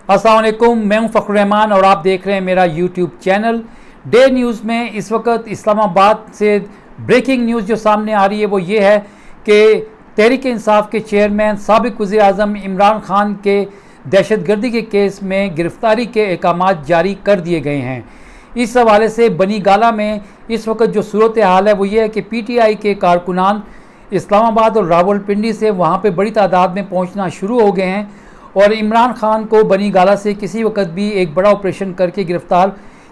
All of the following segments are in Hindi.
अस्सलाम वालेकुम, मैं हूं फ़खरुर रहमान और आप देख रहे हैं मेरा यूट्यूब चैनल डे न्यूज़ में। इस वक्त इस्लामाबाद से ब्रेकिंग न्यूज़ जो सामने आ रही है वो ये है कि तहरीक इंसाफ के चेयरमैन साबिक़ वज़ीर आज़म इमरान खान के दहशतगर्दी के केस में गिरफ्तारी के अहकामात जारी कर दिए गए हैं। इस हवाले से बनी गाला में इस वक्त जो सूरत हाल है वो ये है कि PTI के कारकुनान इस्लामाबाद और रावलपिंडी से वहाँ पे बड़ी तादाद में पहुँचना शुरू हो गए हैं और इमरान खान को बनी गाला से किसी वक्त भी एक बड़ा ऑपरेशन करके गिरफ़्तार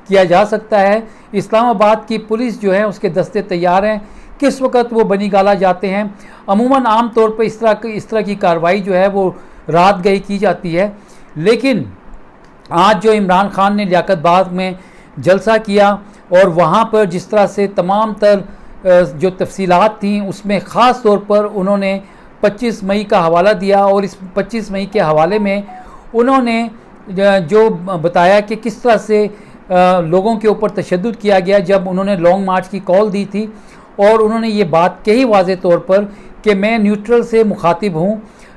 किया जा सकता है। इस्लामाबाद की पुलिस जो है उसके दस्ते तैयार हैं, किस वक्त वो बनी गाला जाते हैं। अमूमन आम तौर पर इस तरह की कार्रवाई जो है वो रात गई की जाती है, लेकिन आज जो इमरान खान ने लियाकत बाग में जलसा किया और वहाँ पर जिस तरह से तमाम तर जो तफसीलात थी उसमें ख़ास तौर पर उन्होंने 25 मई का हवाला दिया और इस 25 मई के हवाले में उन्होंने जो बताया कि किस तरह से लोगों के ऊपर तशद्दुद किया गया जब उन्होंने लॉन्ग मार्च की कॉल दी थी। और उन्होंने ये बात कही वाज़े तौर पर कि मैं न्यूट्रल से मुखातिब हूँ,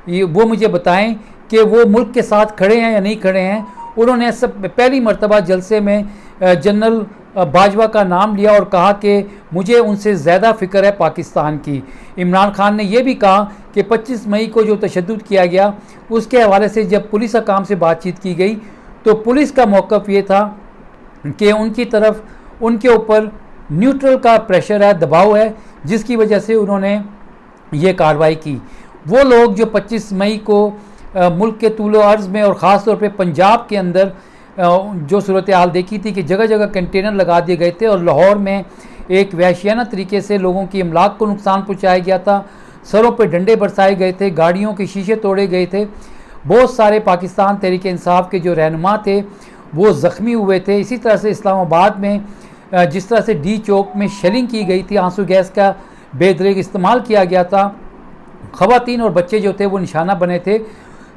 वो मुझे बताएं कि वो मुल्क के साथ खड़े हैं या नहीं खड़े हैं। उन्होंने सब पहली मरतबा जलसे में जनरल बाजवा का नाम लिया और कहा कि मुझे उनसे ज़्यादा फ़िक्र है पाकिस्तान की। इमरान खान ने यह भी कहा कि 25 मई को जो तशद्दुद किया गया उसके हवाले से जब पुलिस हकाम से बातचीत की गई तो पुलिस का मौक़िफ़ ये था कि उनकी तरफ उनके ऊपर न्यूट्रल का प्रेशर है, दबाव है, जिसकी वजह से उन्होंने ये कार्रवाई की। वो लोग जो 25 मई को मुल्क के तूलो अर्ज़ में और ख़ास तौर पे पंजाब के अंदर जो सूरत हाल देखी थी कि जगह जगह कंटेनर लगा दिए गए थे और लाहौर में एक वहशियाना तरीके से लोगों की अमलाक को नुकसान पहुँचाया गया था, सरों पर डंडे बरसाए गए थे, गाड़ियों के शीशे तोड़े गए थे। बहुत सारे पाकिस्तान तहरीक इंसाफ के जो रहनुमा थे वो ज़ख्मी हुए थे। इसी तरह से इस्लामाबाद में जिस तरह से डी चौक में शेलिंग की गई थी, आंसू गैस का बेदरेग इस्तेमाल किया गया था, ख़वातीन और बच्चे जो थे वो निशाना बने थे।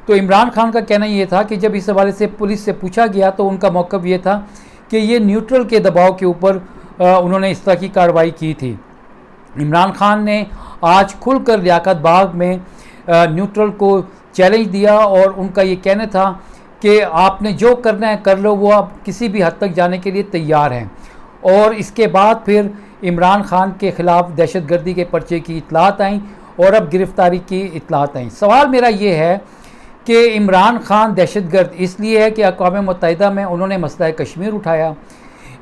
तो इमरान खान का कहना ये था कि जब इस हवाले से पुलिस से पूछा गया तो उनका मौक़िफ़ ये था कि ये न्यूट्रल के दबाव के ऊपर उन्होंने इस तरह की कार्रवाई की थी। इमरान खान ने आज खुलकर लियाकत बाग में न्यूट्रल को चैलेंज दिया और उनका ये कहना था कि आपने जो करना है कर लो, वो आप किसी भी हद तक जाने के लिए तैयार हैं। और इसके बाद फिर इमरान खान के ख़िलाफ़ दहशतगर्दी के पर्चे की इतलात आई और अब गिरफ़्तारी की इतलात आई। सवाल मेरा ये है कि इमरान खान दहशतगर्द इसलिए है कि अक़वाम मुत्तहिदा में उन्होंने मसला कश्मीर उठाया।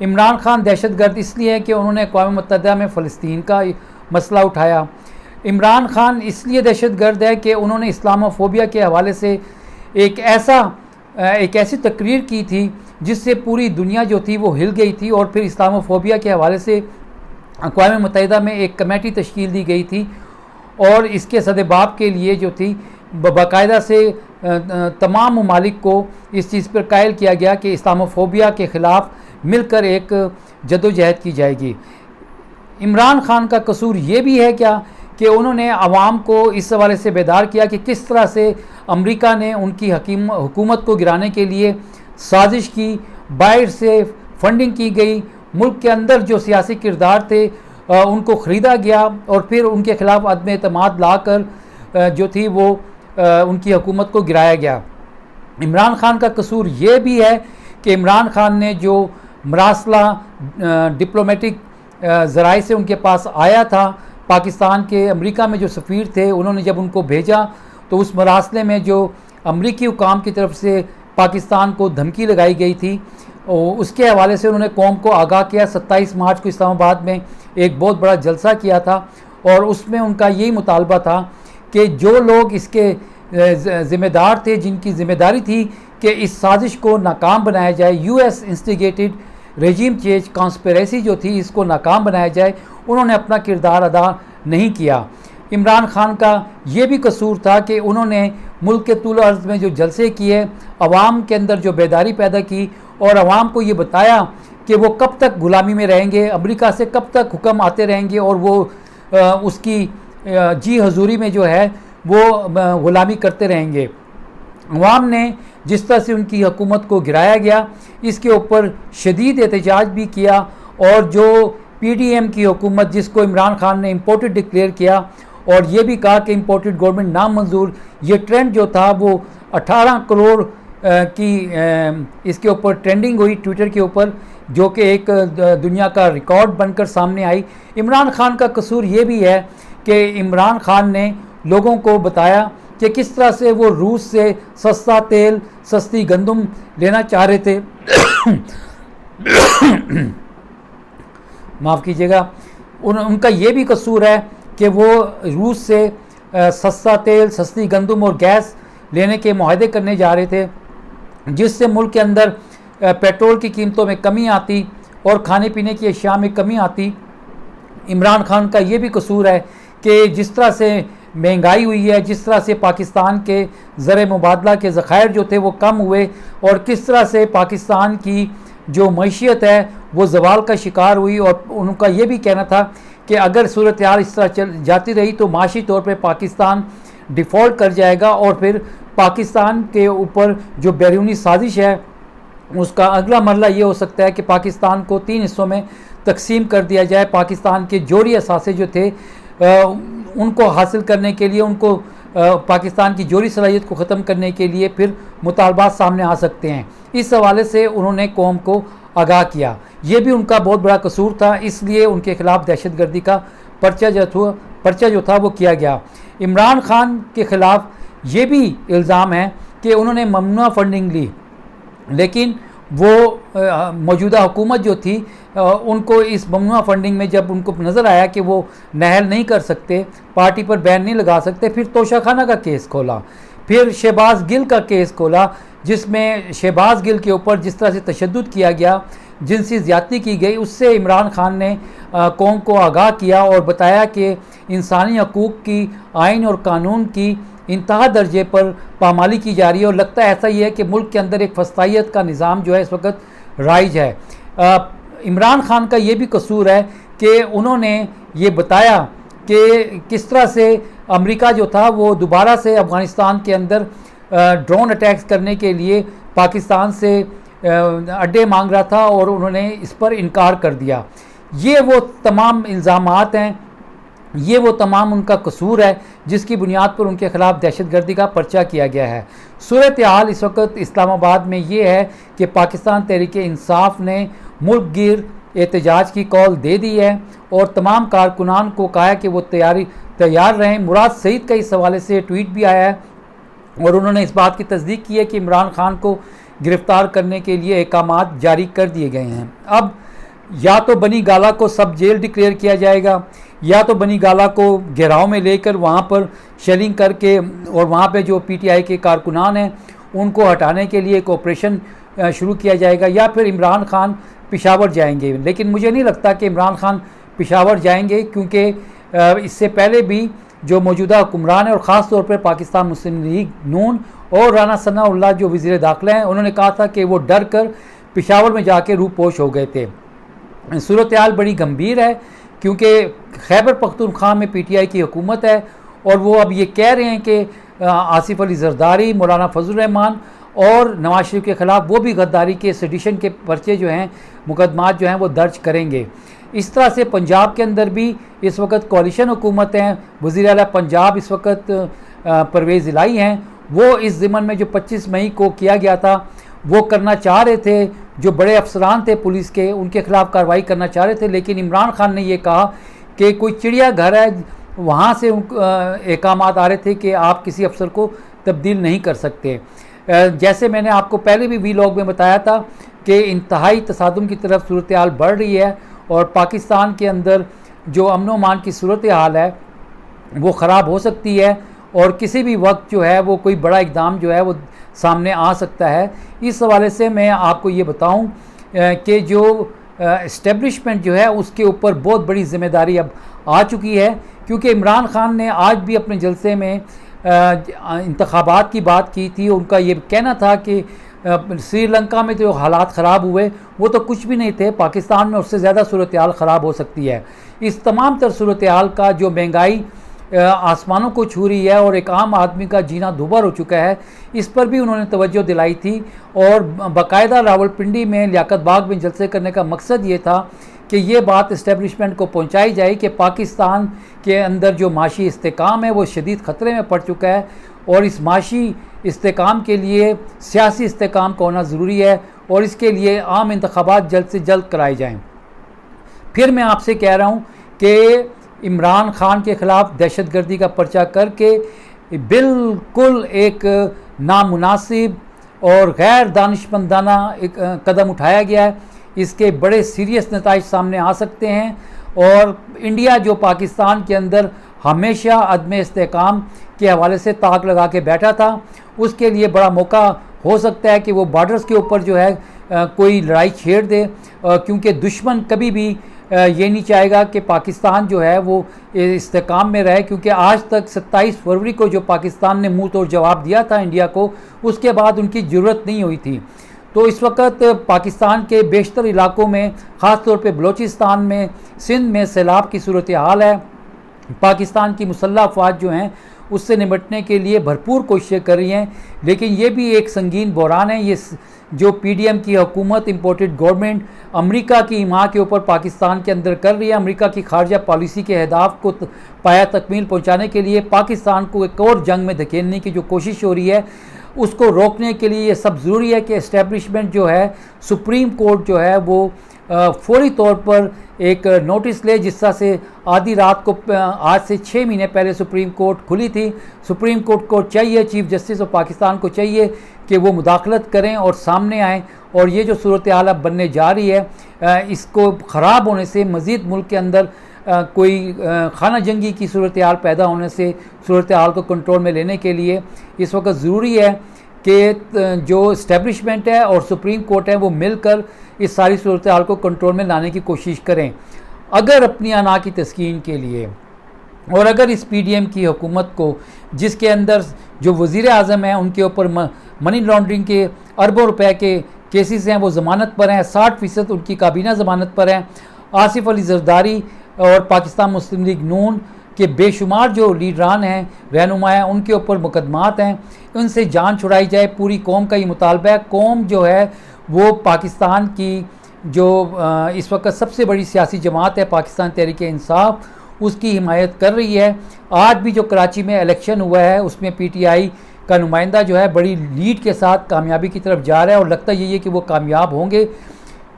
इमरान खान दहशतगर्द इसलिए है कि उन्होंने अक़वाम मुत्तहिदा में फ़लस्तीन का मसला उठाया। इमरान खान इसलिए दहशतगर्द है कि उन्होंने इस्लामोफोबिया के हवाले से एक ऐसी तकरीर की थी जिससे पूरी दुनिया जो थी वो हिल गई थी और फिर इस्लामोफोबिया के हवाले से अक़वाम मुत्तहिदा में एक कमेटी तश्कील दी गई थी और इसके सदेबाब के लिए जो थी बाकायदा से तमाम ममालिक को इस चीज़ पर कायल किया गया कि इस्लामोफोबिया के ख़िलाफ़ मिलकर एक जदोजहद की जाएगी। इमरान खान का कसूर ये भी है क्या कि उन्होंने आवाम को इस हवाले से बेदार किया कि किस तरह से अमेरिका ने उनकी हुकूमत को गिराने के लिए साजिश की, बाहर से फंडिंग की गई, मुल्क के अंदर जो सियासी किरदार थे उनको ख़रीदा गया और फिर उनके ख़िलाफ़ अदम एतमाद लाकर जो थी वो उनकी हुकूमत को गिराया गया। इमरान खान का कसूर ये भी है कि इमरान खान ने जो मरासला डिप्लोमेटिक ज़राए से उनके पास आया था, पाकिस्तान के अमेरिका में जो सफ़ीर थे उन्होंने जब उनको भेजा तो उस मरासले में जो अमरीकी हुकाम की तरफ से पाकिस्तान को धमकी लगाई गई थी उसके हवाले से उन्होंने कौम को आगाह किया। 27 मार्च को इस्लामाबाद में एक बहुत बड़ा जलसा किया था और उसमें उनका यही मुतालबा था कि जो लोग इसके ज़िम्मेदार थे, जिनकी ज़िम्मेदारी थी कि इस साजिश को नाकाम बनाया जाए, US instigated regime change conspiracy जो थी इसको नाकाम बनाया जाए, उन्होंने अपना किरदार अदा नहीं किया। इमरान खान का ये भी कसूर था कि उन्होंने मुल्क के तूल अर्ज़ में जो जलसे किए, अवाम के अंदर जो बेदारी पैदा की और अवाम को ये बताया कि वो कब तक ग़ुलामी में रहेंगे, अमेरिका से कब तक हुक्म आते रहेंगे और वो उसकी जी हजूरी में जो है वो ग़ुलामी करते रहेंगे। अवाम ने जिस तरह से उनकी हुकूमत को गिराया गया इसके ऊपर शदीद एहतजाज भी किया और जो PDM की हुकूमत जिसको इमरान खान ने इम्पोर्टेड डिक्लेयर किया और ये भी कहा कि इम्पोर्टेड गवर्नमेंट नामंजूर, ये ट्रेंड जो था वो 18 करोड़ इसके ऊपर ट्रेंडिंग हुई ट्विटर के ऊपर, जो कि एक दुनिया का रिकॉर्ड बनकर सामने आई। इमरान खान का कसूर ये भी है कि इमरान खान ने लोगों को बताया कि किस तरह से वो रूस से सस्ता तेल, सस्ती गंदम लेना चाह रहे थे माफ़ कीजिएगा, उनका ये भी कसूर है कि वो रूस से सस्ता तेल, सस्ती गंदम और गैस लेने के मुआहदे करने जा रहे थे, जिससे मुल्क के अंदर पेट्रोल की कीमतों में कमी आती और खाने पीने की अशिया में कमी आती। इमरान खान का ये भी कसूर है कि जिस तरह से महंगाई हुई है, जिस तरह से पाकिस्तान के ज़र मुबादला के ज़खायर जो थे वो कम हुए, और किस तरह से पाकिस्तान की जो मईशियत है वो ज़वाल का शिकार हुई, और उनका ये भी कहना था कि अगर सूरत हाल इस तरह चल जाती रही तो माशी तौर पर पाकिस्तान डिफ़ॉल्ट कर जाएगा, और फिर पाकिस्तान के ऊपर जो बैरूनी साजिश है उसका अगला मरला ये हो सकता है कि पाकिस्तान को 3 हिस्सों में तकसीम कर दिया जाए। पाकिस्तान के जोहरी असासे जो थे उनको हासिल करने के लिए, उनको पाकिस्तान की जोहरी सलाहियत को ख़त्म करने के लिए फिर मुतालबात सामने आ सकते हैं। इस हवाले से उन्होंने कौम को आगाह किया। ये भी उनका बहुत बड़ा कसूर था, इसलिए उनके ख़िलाफ़ दहशतगर्दी का पर्चा जो था वो किया गया। इमरान खान के ख़िलाफ़ ये भी इल्ज़ाम है कि उन्होंने ममनुआ फंडिंग ली, लेकिन वो मौजूदा हुकूमत जो थी उनको इस ममनुआ फंडिंग में जब उनको नज़र आया कि वो नहल नहीं कर सकते, पार्टी पर बैन नहीं लगा सकते, फिर तोशाखाना का केस खोला, फिर शहबाज गिल का केस खोला, जिसमें शहबाज गिल के ऊपर जिस तरह से तशद्दुद किया गया, जिनसी ज़्यादती की गई, उससे इमरान खान ने कौम को आगाह किया और बताया कि इंसानी हकूक़ की, आइन और कानून की इंतहा दर्जे पर पामाली की जा रही है, और लगता है ऐसा ही है कि मुल्क के अंदर एक फस्तायत का निज़ाम जो है इस वक्त राइज है। इमरान खान का ये भी कसूर है कि उन्होंने ये बताया कि किस तरह से अमेरिका जो था वो दोबारा से अफ़गानिस्तान के अंदर ड्रोन अटैक्स करने के लिए पाकिस्तान से अड्डे मांग रहा था, और उन्होंने इस पर इनकार कर दिया। ये वो तमाम इल्ज़ामात हैं, ये वो तमाम उनका कसूर है जिसकी बुनियाद पर उनके ख़िलाफ़ दहशतगर्दी का पर्चा किया गया है। सूरत हाल इस वक्त इस्लामाबाद में ये है कि पाकिस्तान तहरीक इंसाफ ने मुल्क गिर एहतजाज की कॉल दे दी है, और तमाम कारकुनान को कहा है कि वो तैयार रहें। मुराद सईद का इस हवाले से ट्वीट भी आया है, और उन्होंने इस बात की तस्दीक की है कि इमरान खान को गिरफ़्तार करने के लिए अहकामात जारी कर दिए गए हैं। अब या तो बनी गाला को सब जेल डिक्लेयर किया जाएगा, या तो बनी गाला को घेराव में लेकर वहाँ पर शेलिंग करके और वहाँ पे जो पीटीआई के कारकुनान हैं उनको हटाने के लिए एक ऑपरेशन शुरू किया जाएगा, या फिर इमरान खान पेशावर जाएंगे। लेकिन मुझे नहीं लगता कि इमरान खान पेशावर जाएंगे, क्योंकि इससे पहले भी जो मौजूदा हुक्मरान है और ख़ास तौर पर पाकिस्तान मुस्लिम लीग नून और राना सनाउल्लाह जो वज़ीर दाखिला हैं, उन्होंने कहा था कि वो डर कर पेशावर में जाके रूपोश हो गए थे। सूरत हाल बड़ी गंभीर है, क्योंकि खैबर पख्तूनख्वा में पीटीआई की हुकूमत है, और वो अब ये कह रहे हैं कि आसिफ अली जरदारी, मौलाना फजल रहमान और नवाज शरीफ के ख़िलाफ़ वो भी गद्दारी के सेडिशन के पर्चे जो हैं, मुकदमात जो हैं वो दर्ज करेंगे। इस तरह से पंजाब के अंदर भी इस वक्त कोalition हुकूमत हैं। वज़ीर आला पंजाब इस वक्त परवेज़ इलाही हैं, वो इस ज़िमन में जो 25 मई को किया गया था वो करना चाह रहे थे। जो बड़े अफसरान थे पुलिस के, उनके ख़िलाफ़ कार्रवाई करना चाह रहे थे, लेकिन इमरान खान ने ये कहा कि कोई चिड़ियाघर है, वहाँ से अहकामात आ रहे थे कि आप किसी अफसर को तब्दील नहीं कर सकते। जैसे मैंने आपको पहले भी वीलॉग में बताया था कि इंतहाई तसादुम की तरफ सूरत हाल बढ़ रही है, और पाकिस्तान के अंदर जो अमन अमान की सूरत हाल है वो ख़राब हो सकती है, और किसी भी वक्त जो है वो कोई बड़ा इक़दाम जो है वो सामने आ सकता है। इस हवाले से मैं आपको ये बताऊं कि जो इस्टेब्लिशमेंट जो है उसके ऊपर बहुत बड़ी ज़िम्मेदारी अब आ चुकी है, क्योंकि इमरान खान ने आज भी अपने जलसे में इंतखाबात की बात की थी। उनका ये कहना था कि श्रीलंका में जो हालात ख़राब हुए वो तो कुछ भी नहीं थे, पाकिस्तान में उससे ज़्यादा सूरत हाल ख़राब हो सकती है। इस तमाम तर सूरत हाल का जो महंगाई आसमानों को छू रही है और एक आम आदमी का जीना दुभर हो चुका है, इस पर भी उन्होंने तवज्जो दिलाई थी, और बाकायदा रावलपिंडी में लियाकत बाग में जलसे करने का मकसद ये था कि ये बात इस्टेब्लिशमेंट को पहुंचाई जाए कि पाकिस्तान के अंदर जो माशी इस्तेकाम है वो शदीद ख़तरे में पड़ चुका है, और इस माशी इस्तेकाम के लिए सियासी इस्तेकाम का होना ज़रूरी है और इसके लिए आम इंतखाबात जल्द से जल्द कराए जाएँ। फिर मैं आपसे कह रहा हूँ कि इमरान खान के ख़िलाफ़ दहशतगर्दी का पर्चा करके बिल्कुल एक नामुनासिब और गैर दानिशमंदाना एक कदम उठाया गया है। इसके बड़े सीरियस नताइज सामने आ सकते हैं और इंडिया जो पाकिस्तान के अंदर हमेशा अदम इस्तेकाम के हवाले से ताक लगा के बैठा था, उसके लिए बड़ा मौका हो सकता है कि वो बॉर्डर्स के ऊपर जो है कोई लड़ाई छेड़ दे, क्योंकि दुश्मन कभी भी ये नहीं चाहेगा कि पाकिस्तान जो है वो इस्तेकाम में रहे, क्योंकि आज तक 27 फरवरी को जो पाकिस्तान ने मुंह तोड़ जवाब दिया था इंडिया को, उसके बाद उनकी ज़रूरत नहीं हुई थी। तो इस वक्त पाकिस्तान के बेशतर इलाकों में, ख़ास तौर पे बलूचिस्तान में, सिंध में सैलाब की सूरत हाल है। पाकिस्तान की मुसल्लह अफ़वाज जो हैं उससे निपटने के लिए भरपूर कोशिशें कर रही हैं, लेकिन ये भी एक संगीन बहरान है। ये जो PDM की हुकूमत, इम्पोर्टेड गवर्नमेंट, अमेरिका की हिमायत के ऊपर पाकिस्तान के अंदर कर रही है। अमेरिका की खारजा पॉलिसी के अहदाफ को पाया तकमील पहुँचाने के लिए पाकिस्तान को एक और जंग में धकेलने की जो कोशिश हो रही है, उसको रोकने के लिए ये सब ज़रूरी है कि इस्टेब्लिशमेंट जो है, सुप्रीम कोर्ट जो है वो फौरी तौर पर एक नोटिस ले। जिस तरह से आधी रात को आज से 6 महीने पहले सुप्रीम कोर्ट खुली थी, सुप्रीम कोर्ट को चाहिए, चीफ जस्टिस ऑफ पाकिस्तान को चाहिए कि वो मुदाखलत करें और सामने आएँ। और ये जो सूरत हाल अब बनने जा रही है, इसको ख़राब होने से मज़ीद मुल्क के अंदर कोई खाना जंगी की सूरत हाल पैदा होने से सूरत हाल को कंट्रोल में लेने के लिए इस वक्त ज़रूरी है कि जो इस्टेब्लिशमेंट है और सुप्रीम कोर्ट है वो मिलकर इस सारी सूरत हाल को कंट्रोल में लाने की कोशिश करें। अगर अपनी अना की तस्कीन के लिए, और अगर इस PDM की हुकूमत को, जिसके अंदर जो वज़ीर आज़म हैं उनके ऊपर मनी लॉन्ड्रिंग के अरबों रुपए के केसेस हैं, वो ज़मानत पर हैं, 60% उनकी काबीना ज़मानत पर हैं, आसिफ अली जरदारी और पाकिस्तान मुस्लिम लीग नून के बेशुमार जो लीडरान हैं, रहनुमा हैं, उनके ऊपर मुकदमात हैं, उनसे जान छुड़ाई जाए। पूरी कौम का ये मुतालबा है। कौम जो है वो पाकिस्तान की जो इस वक्त सबसे बड़ी सियासी जमात है, पाकिस्तान तहरीक इंसाफ, उसकी हिमायत कर रही है। आज भी जो कराची में इलेक्शन हुआ है उसमें PTI का नुमाइंदा जो है बड़ी लीड के साथ कामयाबी की तरफ जा रहा है और लगता यही है कि वो कामयाब होंगे।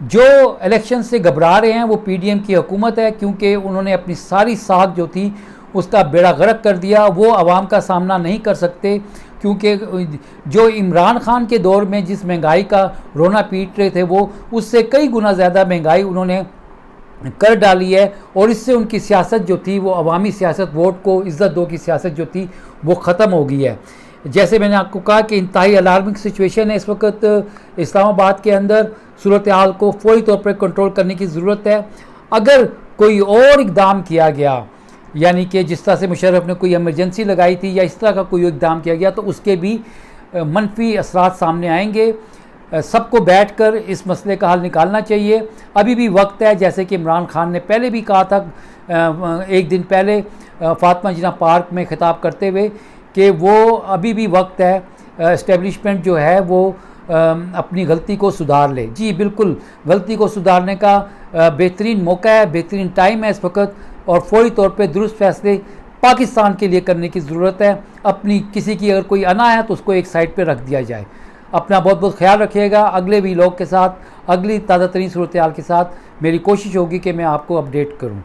जो इलेक्शन से घबरा रहे हैं वो PDM की हुकूमत है, क्योंकि उन्होंने अपनी सारी साख जो थी उसका बेड़ा गर्क कर दिया। वो आवाम का सामना नहीं कर सकते, क्योंकि जो इमरान खान के दौर में जिस महंगाई का रोना पीट रहे थे, वो उससे कई गुना ज़्यादा महंगाई उन्होंने कर डाली है। और इससे उनकी सियासत जो थी, वो अवामी सियासत, वोट को इज़्ज़त दो की सियासत जो थी वो ख़त्म हो गई है। जैसे मैंने आपको कहा कि इंतहाई अलार्मिंग सिचुएशन है इस वक्त इस्लामाबाद के अंदर। सूरत हाल को फौरी तौर पर कंट्रोल करने की ज़रूरत है। अगर कोई और इकदाम किया गया, यानी कि जिस तरह से मुशर्रफ ने कोई इमरजेंसी लगाई थी या इस तरह का कोई इकदाम किया गया, तो उसके भी मनफी असरात सामने आएंगे। सबको बैठकर इस मसले का हल निकालना चाहिए। अभी भी वक्त है, जैसे कि इमरान खान ने पहले भी कहा था एक दिन पहले फातिमा जिन्ना पार्क में खिताब करते हुए, कि वो अभी भी वक्त है, इस्टेब्लिशमेंट जो है वो अपनी गलती को सुधार ले। जी बिल्कुल, गलती को सुधारने का बेहतरीन मौका है, बेहतरीन टाइम है इस वक्त, और फौरी तौर पे दुरुस्त फैसले पाकिस्तान के लिए करने की ज़रूरत है। अपनी किसी की अगर कोई अना है तो उसको एक साइड पे रख दिया जाए। अपना बहुत बहुत ख्याल रखिएगा। अगले वीलॉग के साथ, अगली ताज़ा तरीन सूरत हाल के साथ मेरी कोशिश होगी कि मैं आपको अपडेट करूँ।